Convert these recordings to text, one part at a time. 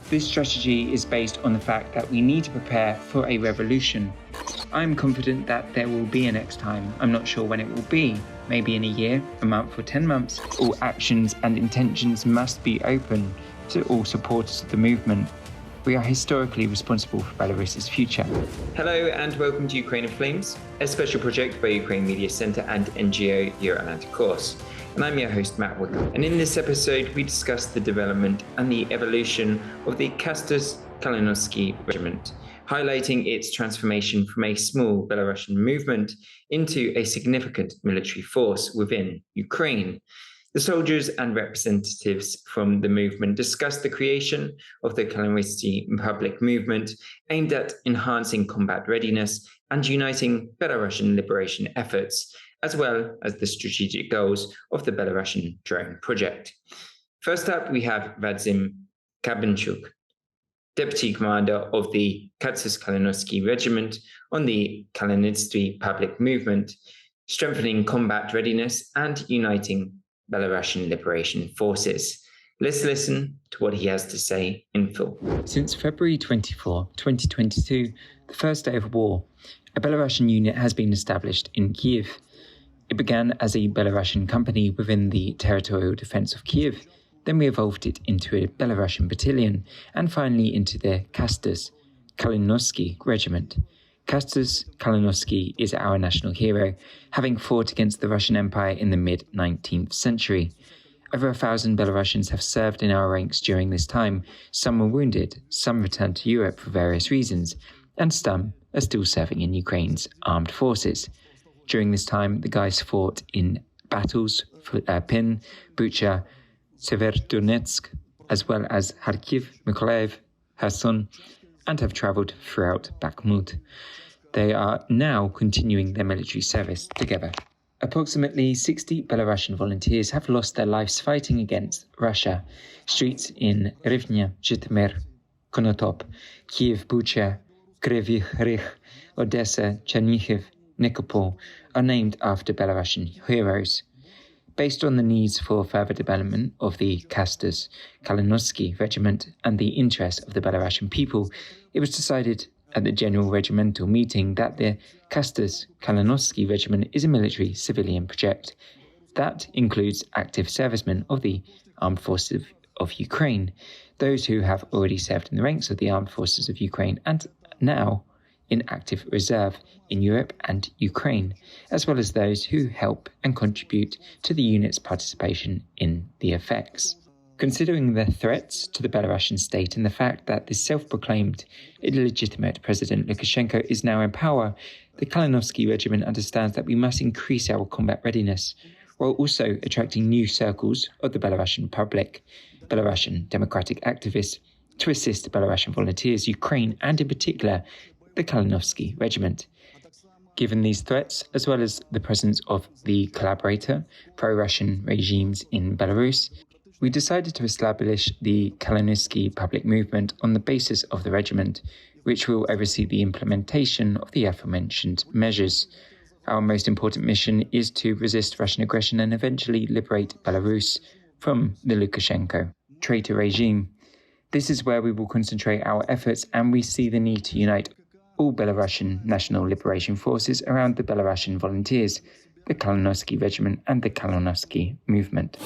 This strategy is based on the fact that we need to prepare for a revolution. I'm confident that there will be a next time. I'm not sure when it will be. Maybe in a year, a month or 10 months. All actions and intentions must be open to all supporters of the movement. We are historically responsible for Belarus's future. Hello and welcome to Ukraine in Flames, a special project by Ukraine Media Centre and NGO Euro-Atlantic Course. And I'm your host, Matt Wickham. And in this episode, we discuss the development and the evolution of the Kastus Kalinowski Regiment, highlighting its transformation from a small Belarusian movement into a significant military force within Ukraine. The soldiers and representatives from the movement discussed the creation of the Kaliniwtsi Public Movement aimed at enhancing combat readiness and uniting Belarusian liberation efforts, as well as the strategic goals of the Belarusian Drone Project. First up, we have Vadzim Kabanchuk, Deputy Commander of the Kastus Kalinowski Regiment on the Kalynovtsy Public Movement, strengthening combat readiness and uniting Belarusian liberation forces. Let's listen to what he has to say in full. Since February 24, 2022, the first day of war, a Belarusian unit has been established in Kyiv. It began as a Belarusian company within the territorial defense of Kyiv. Then we evolved it into a Belarusian battalion, and finally into the Kastus Kalinowski Regiment. Kastus Kalinowski is our national hero, having fought against the Russian Empire in the mid-19th century. Over 1,000 Belarusians have served in our ranks during this time. Some were wounded, some returned to Europe for various reasons, and some are still serving in Ukraine's armed forces. During this time, the guys fought in battles for Pin, Bucha, Severodonetsk, as well as Kharkiv, Mykolaiv, Kherson, and have travelled throughout Bakhmut. They are now continuing their military service together. Approximately 60 Belarusian volunteers have lost their lives fighting against Russia. Streets in Rivne, Zhytomyr, Konotop, Kyiv, Bucha, Kryvyi Rih, Odessa, Chernihiv, Nikopol are named after Belarusian heroes. Based on the needs for further development of the Kastus Kalinowski Regiment and the interest of the Belarusian people, it was decided at the General Regimental Meeting that the Kastus Kalinowski Regiment is a military civilian project. That includes active servicemen of the Armed Forces of Ukraine, those who have already served in the ranks of the Armed Forces of Ukraine and now in active reserve in Europe and Ukraine, as well as those who help and contribute to the unit's participation in the effects. Considering the threats to the Belarusian state and the fact that the self-proclaimed illegitimate President Lukashenko is now in power, the Kalinowski Regiment understands that we must increase our combat readiness, while also attracting new circles of the Belarusian public, Belarusian democratic activists, to assist Belarusian volunteers, Ukraine, and in particular, the Kalinowski Regiment. Given these threats, as well as the presence of the collaborator, pro-Russian regimes in Belarus, we decided to establish the Kalynovtsy Public Movement on the basis of the regiment, which will oversee the implementation of the aforementioned measures. Our most important mission is to resist Russian aggression and eventually liberate Belarus from the Lukashenko traitor regime. This is where we will concentrate our efforts, and we see the need to unite all Belarusian National Liberation Forces around the Belarusian volunteers, the Kalinowski Regiment and the Kalinowski Movement.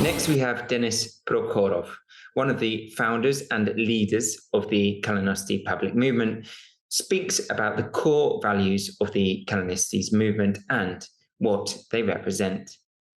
Next, we have Denis Prokhorov, one of the founders and leaders of the Kalynovtsy Public Movement, speaks about the core values of the Kalynovtsy movement and what they represent.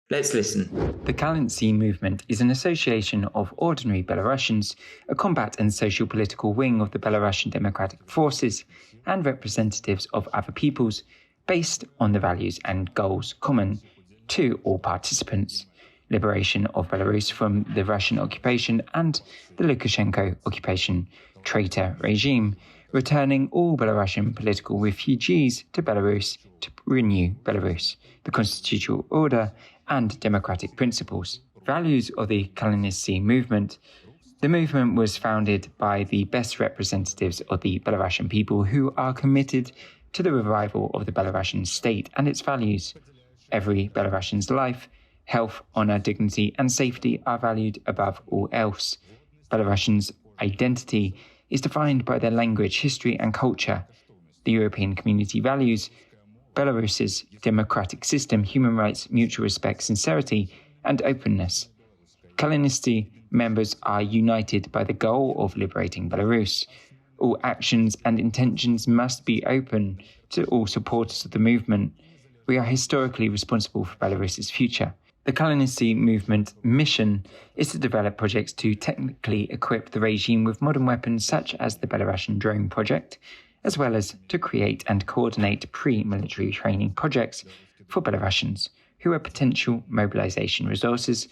Let's listen. The Kalynovtsy Movement is an association of ordinary Belarusians, a combat and social political wing of the Belarusian Democratic Forces, and representatives of other peoples, based on the values and goals common to all participants: liberation of Belarus from the Russian occupation and the Lukashenko occupation traitor regime, returning all Belarusian political refugees to Belarus to renew Belarus, the constitutional order and democratic principles. Values of the Kalynovtsy movement. The movement was founded by the best representatives of the Belarusian people who are committed to the revival of the Belarusian state and its values. Every Belarusian's life, health, honor, dignity, and safety are valued above all else. Belarusians' identity is defined by their language, history and culture, the European community values, Belarus's democratic system, human rights, mutual respect, sincerity and openness. Kalynovtsi members are united by the goal of liberating Belarus. All actions and intentions must be open to all supporters of the movement. We are historically responsible for Belarus's future. The Kalynovtsy Movement mission is to develop projects to technically equip the regime with modern weapons such as the Belarusian Drone Project, as well as to create and coordinate pre-military training projects for Belarusians who are potential mobilization resources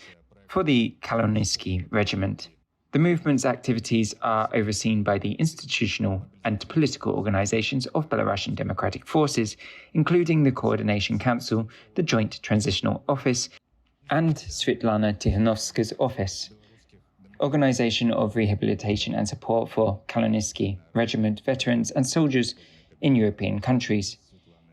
for the Kalynovtsy Regiment. The movement's activities are overseen by the institutional and political organizations of Belarusian Democratic Forces, including the Coordination Council, the Joint Transitional Office, and Svetlana Tikhanovska's office. Organization of rehabilitation and support for Kalynovtsy Regiment veterans and soldiers in European countries.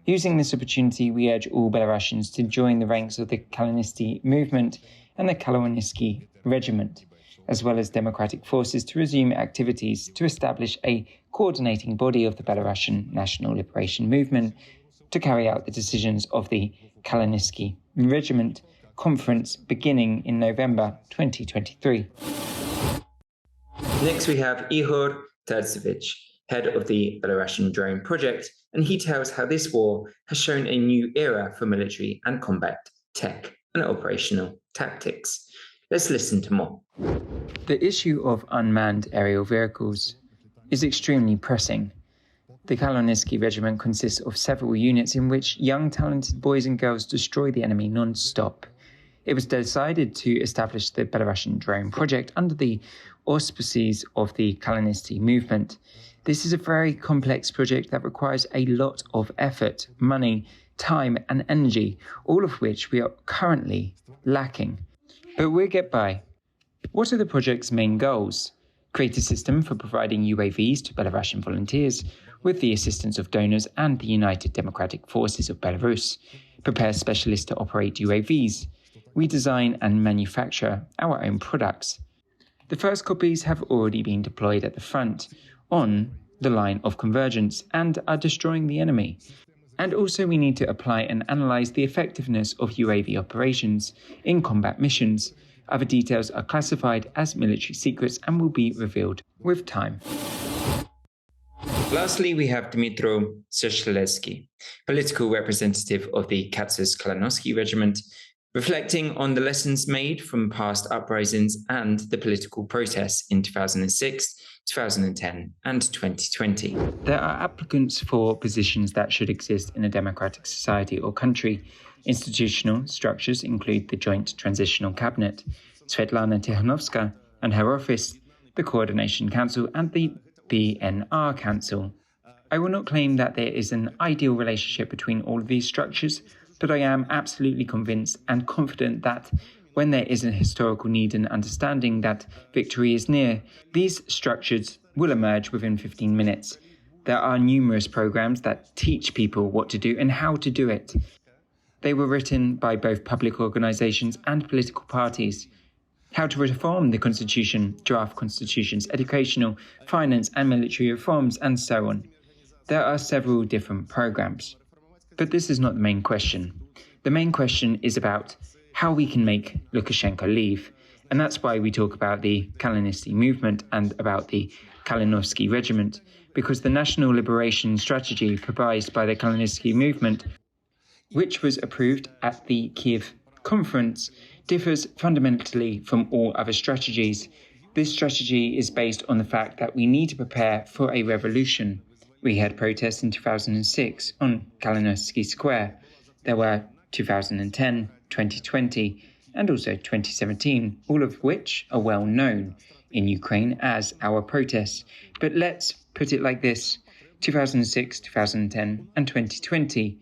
Using this opportunity, we urge all Belarusians to join the ranks of the Kalynovtsy Movement and the Kalynovtsy Regiment, as well as democratic forces, to resume activities to establish a coordinating body of the Belarusian National Liberation Movement to carry out the decisions of the Kalynovtsy Regiment conference beginning in November 2023. Next we have Ihor Turtsevich, head of the Belarusian Drone Project, and he tells how this war has shown a new era for military and combat tech and operational tactics. Let's listen to more. The issue of unmanned aerial vehicles is extremely pressing. The Kalynovtsy Regiment consists of several units in which young talented boys and girls destroy the enemy non-stop. It was decided to establish the Belarusian Drone Project under the auspices of the Kalynovtsy Movement. This is a very complex project that requires a lot of effort, money, time and energy, all of which we are currently lacking. But we'll get by. What are the project's main goals? Create a system for providing UAVs to Belarusian volunteers with the assistance of donors and the United Democratic Forces of Belarus. Prepare specialists to operate UAVs. We design and manufacture our own products. The first copies have already been deployed at the front on the line of convergence and are destroying the enemy. And also we need to apply and analyze the effectiveness of UAV operations in combat missions. Other details are classified as military secrets and will be revealed with time. Lastly, we have Dmitro Shchehelskyi, political representative of the Kastus Kalinowski Regiment, reflecting on the lessons made from past uprisings and the political protests in 2006, 2010 and 2020. There are applicants for positions that should exist in a democratic society or country. Institutional structures include the Joint Transitional Cabinet, Svetlana Tikhanovska and her office, the Coordination Council and the BNR Council. I will not claim that there is an ideal relationship between all of these structures, but I am absolutely convinced and confident that when there is a historical need and understanding that victory is near, these structures will emerge within 15 minutes. There are numerous programs that teach people what to do and how to do it. They were written by both public organizations and political parties. How to reform the constitution, draft constitutions, educational, finance and military reforms, and so on. There are several different programs. But this is not the main question. The main question is about how we can make Lukashenko leave. And that's why we talk about the Kalynovtsy Movement and about the Kalynovtsy Regiment, because the national liberation strategy proposed by the Kalynovtsy Movement, which was approved at the Kiev conference, differs fundamentally from all other strategies. This strategy is based on the fact that we need to prepare for a revolution. We had protests in 2006 on Kalynovtsy Square. There were 2010, 2020, and also 2017, all of which are well known in Ukraine as our protests. But let's put it like this: 2006, 2010, and 2020.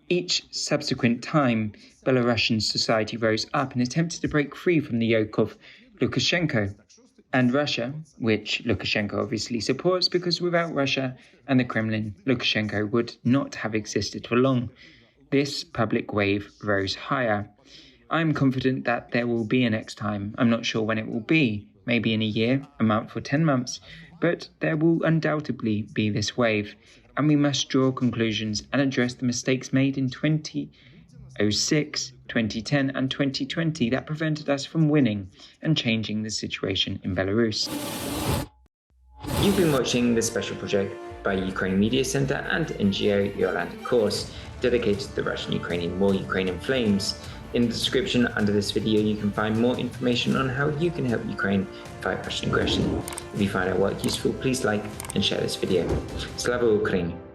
Each subsequent time, Belarusian society rose up and attempted to break free from the yoke of Lukashenko and Russia, which Lukashenko obviously supports, because without Russia and the Kremlin, Lukashenko would not have existed for long. This public wave rose higher. I'm confident that there will be a next time. I'm not sure when it will be, maybe in a year, a month or 10 months, but there will undoubtedly be this wave, and we must draw conclusions and address the mistakes made in 2006, 2010 and 2020 that prevented us from winning and changing the situation in Belarus. You've been watching the special project by Ukraine Media Center and NGO Yolanda Course, dedicated to the Russian-Ukrainian War, Ukraine in Flames. In the description under this video, you can find more information on how you can help Ukraine fight Russian aggression. If you find our work useful, please like and share this video. Slava Ukraini!